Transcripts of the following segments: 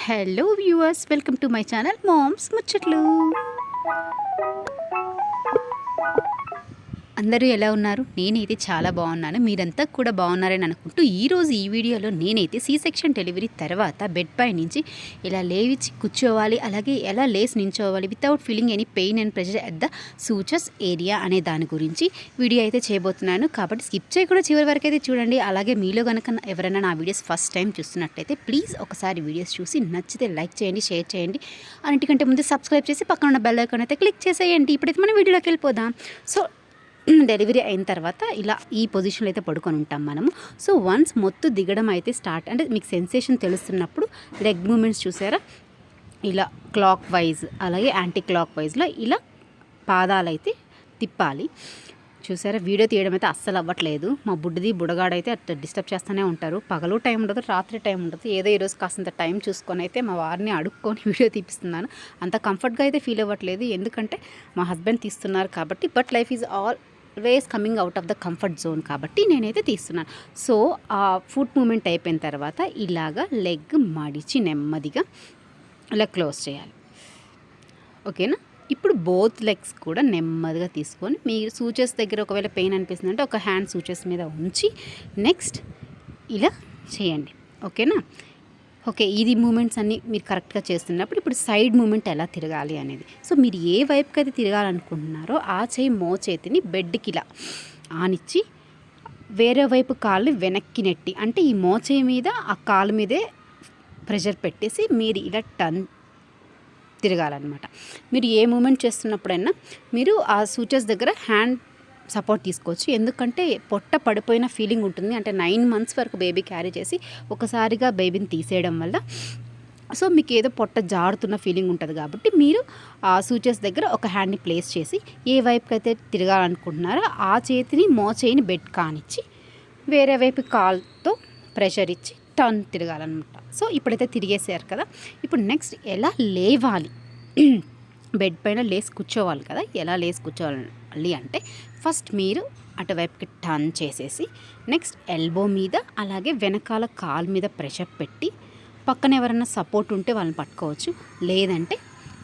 Hello viewers, welcome to my channel moms ముచ్చట్లు. అందరూ ఎలా ఉన్నారు? నేనైతే చాలా బాగున్నాను. మీరంతా కూడా బాగున్నారని అనుకుంటూ ఈరోజు ఈ వీడియోలో నేనైతే సి సెక్షన్ డెలివరీ తర్వాత బెడ్ పై నుంచి ఇలా లేవిచ్చి కూర్చోవాలి, అలాగే ఎలా లేస్ నించోవాలి without feeling any pain and pressure at the సూచస్ ఏరియా అనే దాని గురించి వీడియో అయితే చేయబోతున్నాను. కాబట్టి స్కిప్ చేయకుండా చివరి వరకు అయితే చూడండి. అలాగే మీలో కనుక ఎవరైనా నా వీడియోస్ ఫస్ట్ టైం చూస్తున్నట్లయితే ప్లీజ్ ఒకసారి వీడియోస్ చూసి నచ్చితే లైక్ చేయండి, షేర్ చేయండి. అన్నిటికంటే ముందు సబ్స్క్రైబ్ చేసి పక్కన ఉన్న బెల్ ఐకాన్ అయితే క్లిక్ చేసేయండి. ఇప్పుడైతే మనం వీడియోలోకి వెళ్ళిపోదాం. సో డెలివరీ అయిన తర్వాత ఇలా ఈ పొజిషన్లో అయితే పడుకొని ఉంటాం మనము. సో వన్స్ మొత్తు దిగడం అయితే స్టార్ట్, అంటే మీకు సెన్సేషన్ తెలుస్తున్నప్పుడు లెగ్ మూమెంట్స్ చూసారా, ఇలా క్లాక్ వైజ్ అలాగే యాంటీ క్లాక్ వైజ్లో ఇలా పాదాలు అయితే తిప్పాలి. చూసారా, వీడియో తీయడం అయితే అస్సలు అవ్వట్లేదు. మా బుడగాడైతే అట్లా డిస్టర్బ్ చేస్తూనే ఉంటారు. పగలు టైం ఉండదు, రాత్రి టైం ఉండదు. ఏదో ఈరోజు కాస్తంత టైం చూసుకొని అయితే మా వారిని అడుక్కొని వీడియో తీపిస్తున్నాను. అంత కంఫర్ట్గా అయితే ఫీల్ అవ్వట్లేదు, ఎందుకంటే మా హస్బెండ్ తీస్తున్నారు కాబట్టి. But life is always coming out of the comfort zone కాబట్టి నేనైతే తీస్తున్నాను. సో ఆ ఫుట్ మూమెంట్ అయిపోయిన తర్వాత ఇలాగా లెగ్ మడిచి నెమ్మదిగా ఇలా క్లోజ్ చేయాలి. ఓకేనా? ఇప్పుడు బోత్ లెగ్స్ కూడా నెమ్మదిగా తీసుకొని మీరు సూచర్స్ దగ్గర ఒకవేళ పెయిన్ అనిపిస్తుంది అంటే ఒక హ్యాండ్ సూచర్స్ మీద ఉంచి నెక్స్ట్ ఇలా చేయండి. ఓకేనా? ఓకే, ఇది మూమెంట్స్ అన్నీ మీరు కరెక్ట్గా చేస్తున్నప్పుడు ఇప్పుడు సైడ్ మూమెంట్ ఎలా తిరగాలి అనేది. సో మీరు ఏ వైపుకి అయితే తిరగాలనుకుంటున్నారో ఆ మోచేతిని బెడ్కి ఇలా ఆనిచ్చి వేరే వైపు కాళ్ళు వెనక్కి నెట్టి, అంటే ఈ మోచేయి మీద ఆ కాలు మీదే ప్రెషర్ పెట్టేసి మీరు ఇలా తిరగాలన్నమాట. మీరు ఏ మూమెంట్ చేస్తున్నప్పుడైనా మీరు ఆ సూచర్స్ దగ్గర హ్యాండ్ సపోర్ట్ తీసుకోవచ్చు. ఎందుకంటే పొట్ట పడిపోయిన ఫీలింగ్ ఉంటుంది. అంటే 9 months వరకు బేబీ క్యారీ చేసి ఒకసారిగా బేబీని తీసేయడం వల్ల సో మీకు ఏదో పొట్ట జారుతున్న ఫీలింగ్ ఉంటుంది. కాబట్టి మీరు ఆ సూచర్స్ దగ్గర ఒక హ్యాండ్ని ప్లేస్ చేసి ఏ వైపుకి అయితే తిరగాలనుకుంటున్నారో ఆ చేతిని మోచేయిని బెడ్ కానిచ్చి వేరే వైపు కాల్తో ప్రెషర్ ఇచ్చి టర్న్ తిరగాలన్నమాట. సో ఇప్పుడైతే తిరిగేసారు కదా, ఇప్పుడు నెక్స్ట్ ఎలా లేవాలి, బెడ్ పైన లేసి కూర్చోవాలి కదా. ఎలా లేసి కూర్చోవాలి అంటే ఫస్ట్ మీరు అటువైపుకి టర్న్ చేసేసి నెక్స్ట్ ఎల్బో మీద అలాగే వెనకాల కాలు మీద ప్రెషర్ పెట్టి పక్కన ఎవరైనా సపోర్ట్ ఉంటే వాళ్ళని పట్టుకోవచ్చు. లేదంటే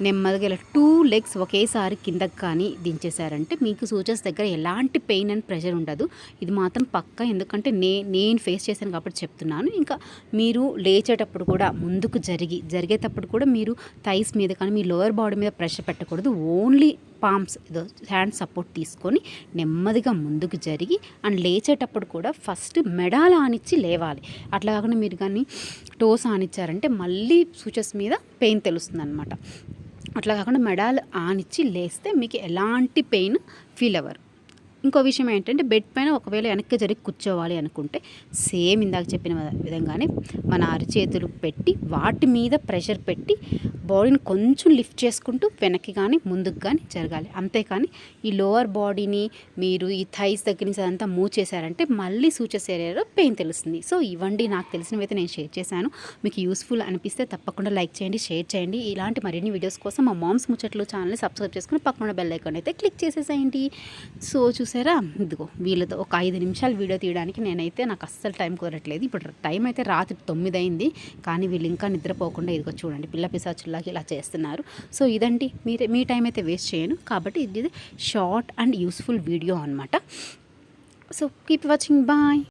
నెమ్మదిగా ఇలా 2 legs ఒకేసారి కిందకి కానీ దించేశారంటే మీకు సూచర్స్ దగ్గర ఎలాంటి పెయిన్ అండ్ ప్రెషర్ ఉండదు. ఇది మాత్రం పక్కా, ఎందుకంటే నేను ఫేస్ చేశాను కాబట్టి చెప్తున్నాను. ఇంకా మీరు లేచేటప్పుడు కూడా ముందుకు జరిగేటప్పుడు కూడా మీరు థైస్ మీద కానీ మీ లోయర్ బాడీ మీద ప్రెషర్ పెట్టకూడదు. ఓన్లీ పామ్స్ హ్యాండ్ సపోర్ట్ తీసుకొని నెమ్మదిగా ముందుకు జరిగి అండ్ లేచేటప్పుడు కూడా ఫస్ట్ మెడాలు ఆనిచ్చి లేవాలి. అట్లా కాకుండా మీరు కానీ టోస్ ఆనిచ్చారంటే మళ్ళీ సూచర్స్ మీద పెయిన్ తెలుస్తుంది అనమాట. అట్లా కాకుండా మెడాలు ఆనిచ్చి లేస్తే మీకు ఎలాంటి పెయిన్ ఫీల్ అవ్వరు. ఇంకో విషయం ఏంటంటే బెడ్ పైన ఒకవేళ వెనక్కి జరిగి కూర్చోవాలి అనుకుంటే సేమ్ ఇందాక చెప్పిన విధంగానే మన అరిచేతులు పెట్టి వాటి మీద ప్రెషర్ పెట్టి బాడీని కొంచెం లిఫ్ట్ చేసుకుంటూ వెనక్కి కానీ ముందుకు కానీ జరగాలి. అంతేకాని ఈ లోవర్ బాడీని మీరు ఈ థైస్ దగ్గర నుంచి అదంతా మూవ్ చేశారంటే మళ్ళీ సూచర్స్ ఏరియాలో పెయిన్ తెలుస్తుంది. సో ఇవ్వండి నాకు తెలిసినవైతే నేను షేర్ చేశాను. మీకు యూస్ఫుల్ అనిపిస్తే తప్పకుండా లైక్ చేయండి, షేర్ చేయండి. ఇలాంటి మరిన్ని వీడియోస్ కోసం మా మామ్స్ ముచ్చట్లు ఛానల్ని సబ్స్క్రైబ్ చేసుకుని పక్కన బెల్ ఐకాన్ అయితే క్లిక్ చేసేసేయండి. సో చూసారా, ఇదిగో వీళ్ళతో ఒక 5 నిమిషాలు వీడియో తీయడానికి నాకు అస్సలు టైం కుదరట్లేదు. ఇప్పుడు టైం అయితే రాత్రి 9 అయింది, కానీ వీళ్ళు ఇంకా నిద్రపోకుండా ఇదిగో చూడండి పిల్ల పిశాచుల్లాగా ఇలా చేస్తున్నారు. సో ఇదండి, మీ టైం అయితే వేస్ట్ చేయను కాబట్టి ఇది షార్ట్ అండ్ యూస్ఫుల్ వీడియో అనమాట. So keep watching, bye.